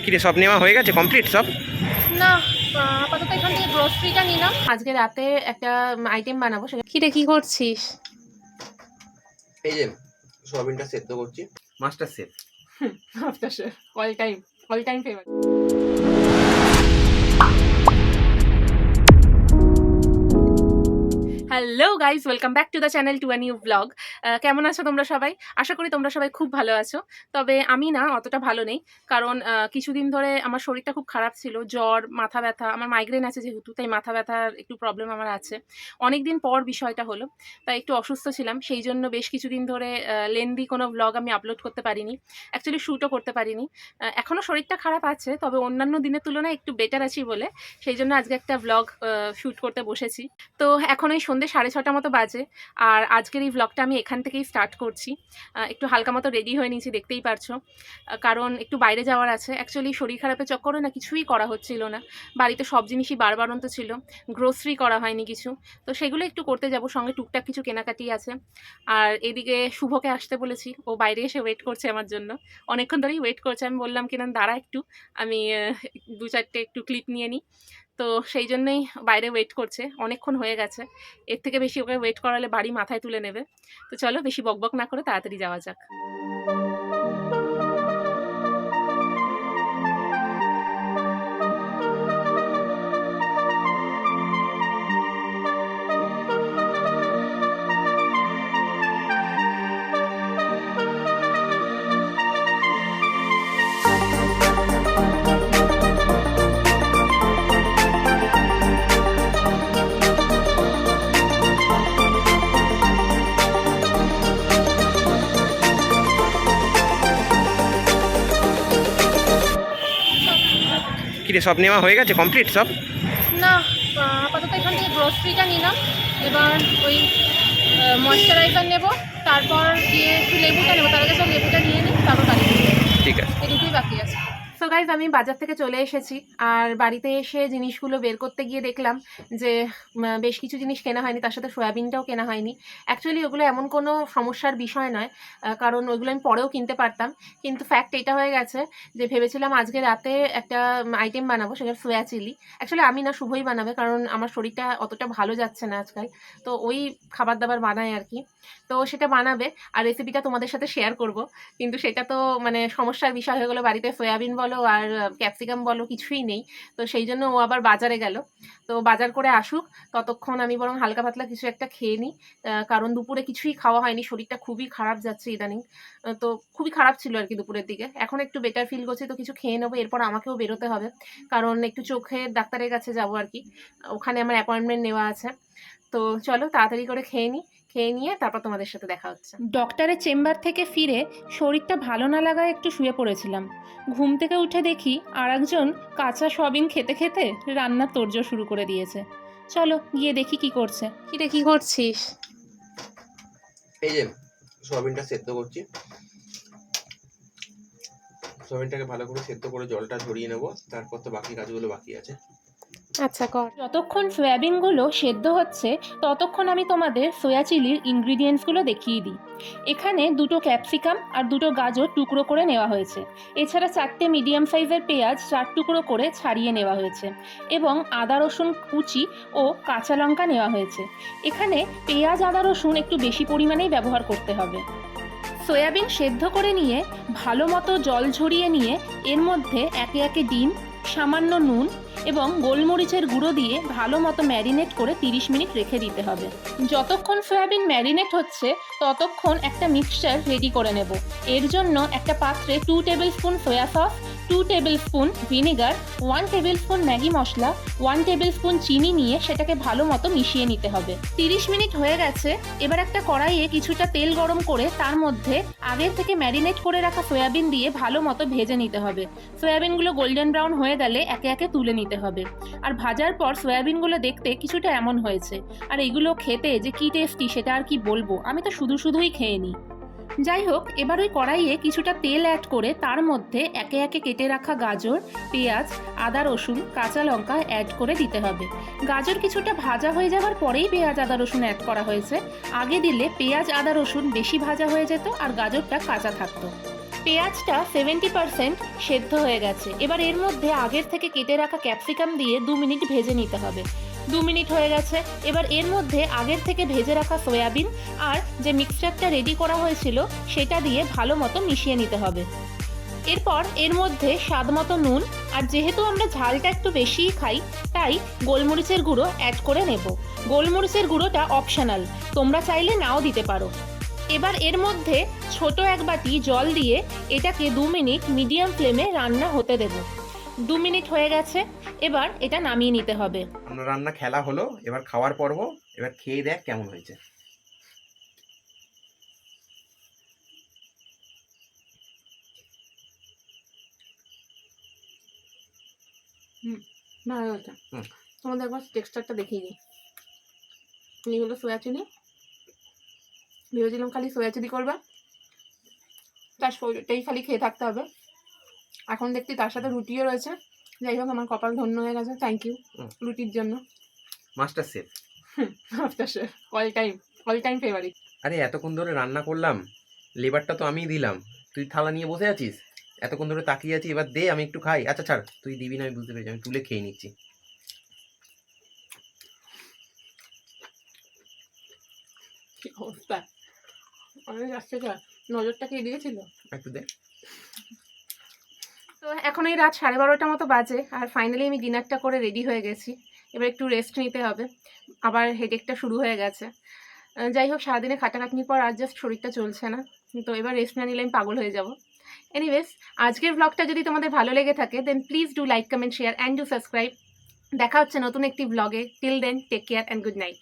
কি রে, সব নেওয়া হয়ে গেছে, কমপ্লিট সব? না, আপাতত এখান থেকে গ্রোসারিটা নিলাম। আজকে রাতে একটা আইটেম বানাবো। কি রে, কি করছিস? এই যে সয়াবিনটা সেদ্ধ করছি। Master chef. After chef, all time favourite. Hello guys, welcome back to the channel, to a new blog. কেমন আছো তোমরা সবাই? আশা করি তোমরা সবাই খুব ভালো আছো। তবে আমি না অতটা ভালো নেই, কারণ কিছুদিন ধরে আমার শরীরটা খুব খারাপ ছিল। জ্বর, মাথা ব্যথা, আমার মাইগ্রেন আছে যেহেতু, তাই মাথা ব্যথার একটু প্রবলেম আমার আছে। অনেক দিন পর বিষয়টা হলো, তাই একটু অসুস্থ ছিলাম। সেই জন্য বেশ কিছুদিন ধরে লেন্দি কোনো ব্লগ আমি আপলোড করতে পারিনি, অ্যাকচুয়ালি শ্যুটও করতে পারিনি। এখনও শরীরটা খারাপ আছে, তবে অন্যান্য দিনের তুলনায় একটু বেটার আছি বলে সেই জন্য আজকে একটা ব্লগ শ্যুট করতে বসেছি। তো এখন ওই সন্ধ্যে 6:30 মতো বাজে, আর আজকের এই ব্লগটা আমি এখান থেকেই স্টার্ট করছি। একটু হালকা মতো রেডি হয়ে নিয়েছি, দেখতেই পারছো, কারণ একটু বাইরে যাওয়ার আছে। অ্যাকচুয়ালি শরীর খারাপের চক্করে না কিছুই করা হচ্ছিল না, বাড়িতে সব জিনিসই বারবারন্ত ছিল, গ্রোসারি করা হয়নি কিছু, তো সেগুলো একটু করতে যাব। সঙ্গে টুকটাক কিছু কেনাকাটি আছে। আর এদিকে শুভকে আসতে বলেছি, ও বাইরে এসে ওয়েট করছে আমার জন্য, অনেকক্ষণ ধরেই ওয়েট করছে। আমি বললাম কিনা দাঁড়া একটু, আমি 2-4টে একটু ক্লিপ নিয়ে নিই। তো সেই জন্যই বাইরে ওয়েট করছে, অনেকক্ষণ হয়ে গেছে। এর থেকে বেশি ওকে ওয়েট করালে বাড়ি মাথায় তুলে নেবে। তো চলো বেশি বকবক না করে তাড়াতাড়ি যাওয়া যাক। কি রে, সব নেওয়া হয়ে গেছে, কমপ্লিট সব? না, আপাতত এখান থেকে গ্রোসারিটা নিলাম। এবার ওই ময়শ্চারাইজার নেব, তারপর গিয়ে একটু লেবুটা নেবো। তার আগে সব লেবুটা নিয়ে নিই, তারপর বাড়ি যাবো। ঠিক আছে। এই দুটোই বাকি আছে। সো গাইজ, আমি বাজার থেকে চলে এসেছি, আর বাড়িতে এসে জিনিসগুলো বের করতে গিয়ে দেখলাম যে বেশ কিছু জিনিস কেনা হয়নি, তার সাথে সয়াবিনটাও কেনা হয়নি। অ্যাকচুয়ালি ওগুলো এমন কোনো সমস্যার বিষয় নয়, কারণ ওইগুলো আমি পরেও কিনতে পারতাম। কিন্তু ফ্যাক্ট এটা হয়ে গেছে যে ভেবেছিলাম আজকে রাতে একটা আইটেম বানাবো, সেটা সোয়া চিলি। অ্যাকচুয়ালি আমি না, শুভই বানাবে, কারণ আমার শরীরটা অতটা ভালো যাচ্ছে না আজকাল, তো ওই খাবার দাবার বানায় আর কি। তো সেটা বানাবে, আর রেসিপিটা তোমাদের সাথে শেয়ার করব। কিন্তু সেটা তো মানে সমস্যার বিষয় হয়ে গেলো, বাড়িতে সয়াবিন বলো আর ক্যাপসিকাম বলো কিছুই নেই। তো সেই জন্য ও আবার বাজারে গেল। তো বাজার করে আসুক, ততক্ষণ আমি বরং হালকা পাতলা কিছু একটা খেয়ে নিই, কারণ দুপুরে কিছুই খাওয়া হয়নি, শরীরটা খুবই খারাপ যাচ্ছে ইদানিং। তো খুবই খারাপ ছিল আর কি দুপুরের দিকে, এখন একটু বেটার ফিল করছে, তো কিছু খেয়ে নেবো। এরপর আমাকেও বেরোতে হবে, কারণ একটু চোখের ডাক্তারের কাছে যাবো আর কি, ওখানে আমার অ্যাপয়েন্টমেন্ট নেওয়া আছে। তো চলো তাড়াতাড়ি করে খেয়ে নিই, খেয়ে নিয়ে তারপর তোমাদের সাথে দেখা হচ্ছে। ডক্টরের চেম্বার থেকে ফিরে শরীরটা ভালো না লাগায় একটু শুয়ে পড়েছিলাম। ঘুম থেকে উঠে দেখি আর একজন কাঁচা সয়াবিন খেতে খেতে রান্নার তোড়জোড় শুরু করে দিয়েছে। চলো গিয়ে দেখি কি করছে। কি রে, কি করছিস? এই যে সয়াবিনটা সেদ্ধ করছি। সয়াবিনটাকে ভালো করে সেদ্ধ করে জলটা ঝরিয়ে নেব, তারপর তো বাকি কাজগুলো বাকি আছে। আচ্ছা কর। যতক্ষণ সয়াবিনগুলো সেদ্ধ হচ্ছে ততক্ষণ আমি তোমাদের সোয়া চিলির ইনগ্রিডিয়েন্টসগুলো দেখিয়ে দিই। এখানে 2টো ক্যাপসিকাম আর 2টো গাজর টুকরো করে নেওয়া হয়েছে। এছাড়া 4টে মিডিয়াম সাইজের পেঁয়াজ 4 টুকরো করে ছাড়িয়ে নেওয়া হয়েছে, এবং আদা রসুন কুচি ও কাঁচা লঙ্কা নেওয়া হয়েছে। এখানে পেঁয়াজ আদা রসুন একটু বেশি পরিমাণেই ব্যবহার করতে হবে। সয়াবিন সেদ্ধ করে নিয়ে ভালো মতো জল ঝরিয়ে নিয়ে এর মধ্যে একে একে ডিম, সামান্য নুন এবং গোলমরিচের গুঁড়ো দিয়ে ভালো মতো ম্যারিনেট করে 30 মিনিট রেখে দিতে হবে। যতক্ষণ সয়াবিন ম্যারিনেট হচ্ছে ততক্ষণ একটা মিক্সচার রেডি করে নেব। এর জন্য একটা পাত্রে 2 table spoon soy sauce, 2 table spoon vinegar, 1 table spoon Maggi মশলা, 1 টেবিল স্পুন চিনি নিয়ে সেটাকে ভালো মতো মিশিয়ে নিতে হবে। 30 মিনিট হয়ে গেছে। এবার একটা কড়াইয়ে কিছুটা তেল গরম করে তার মধ্যে আগের থেকে ম্যারিনেট করে রাখা সয়াবিন দিয়ে ভালো মতো ভেজে নিতে হবে। সয়াবিনগুলো গোল্ডেন ব্রাউন হয়ে গেলে একে একে তুলে নিতে হবে। আর ভাজার পর সয়াবিনগুলো দেখতে কিছুটা এমন হয়েছে, আর এগুলো খেতে যে কি টেস্টি সেটা আর কি বলবো, আমি তো শুধুই খেয়ে নিই। যাই হোক, এবার ওই কড়াইয়ে কিছুটা তেল অ্যাড করে তার মধ্যে একে একে কেটে রাখা গাজর, পেঁয়াজ, আদা রসুন, কাঁচা লঙ্কা অ্যাড করে দিতে হবে। গাজর কিছুটা ভাজা হয়ে যাওয়ার পরেই পেঁয়াজ আদা রসুন অ্যাড করা হয়েছে। আগে দিলে পেঁয়াজ আদা রসুন বেশি ভাজা হয়ে যেত আর গাজরটা কাঁচা থাকতো। পেঁয়াজটা 70% সেদ্ধ হয়ে গেছে। এবার এর মধ্যে আগের থেকে কেটে রাখা ক্যাপসিকাম দিয়ে 2 মিনিট ভেজে নিতে হবে। 2 মিনিট হয়ে গেছে। এবার এর মধ্যে আগের থেকে ভেজে রাখা সয়াবিন আর যে মিক্সচারটা রেডি করা হয়েছিল সেটা দিয়ে ভালো মতো মিশিয়ে নিতে হবে। এরপর এর মধ্যে স্বাদ মতো নুন, আর যেহেতু আমরা ঝালটা একটু বেশিই খাই তাই গোলমরিচের গুঁড়ো অ্যাড করে নেব। গোলমরিচের গুঁড়োটা অপশনাল, তোমরা চাইলে নাও দিতে পারো। এবার এর মধ্যে ছোট এক বাটি জল দিয়ে এটাকে 2 মিনিট মিডিয়াম ফ্লেমে রান্না হতে দেব। 2 মিনিট হয়ে গেছে, এবার এটা নামিয়ে নিতে হবে। আমরা রান্না খেলা হলো, এবার খাওয়ার পর্ব। এবার খেয়ে দেখ কেমন হয়েছে। ভালো হয়েছে। হুম। তোমাদের একবার টেক্সচারটা দেখিয়ে দিই। এই হলো সোয়া চিলি। ভেবেছিলাম খালি সোয়া চিলি করবা, তার শরীরটাই খালি খেয়ে থাকতে হবে। এখন দেখছি তার সাথে রুটিও রয়েছে। যাই হোক, আমার কপাল ধন্য হয়ে গেছে। থ্যাংক ইউ রুটির জন্য। Master chef. After chef, all time favourite. আরে এতক্ষণ ধরে রান্না করলাম, লেবারটা তো আমিই দিলাম, তুই থালা নিয়ে বসে আছিস। এতক্ষণ ধরে তাকিয়ে আছি, এবার দে আমি একটু খাই। আচ্ছা ছাড়, তুই দিবি না আমি বুঝতে পেরেছি, আমি তুলে খেয়ে নিচ্ছি। কি অবস্থা! অনেক আসছে, নজরটা কে দিয়েছিল? একটু দে। তো এখন এই রাত 12:30 মতো বাজে, আর ফাইনালি আমি ডিনারটা করে রেডি হয়ে গেছি। এবার একটু রেস্ট নিতে হবে, আবার হেডেকটা শুরু হয়ে গেছে। যাই হোক, সারাদিনে খাটাখাটনির পর আর জাস্ট শরীরটা চলছে না, তো এবার রেস্ট না নিলে আমি পাগল হয়ে যাব। এনিওয়েজ, আজকের ব্লগটা যদি তোমাদের ভালো লেগে থাকে then please do like, comment, share and do subscribe. দেখা হচ্ছে নতুন একটি ব্লগে। Till then, take care and good night.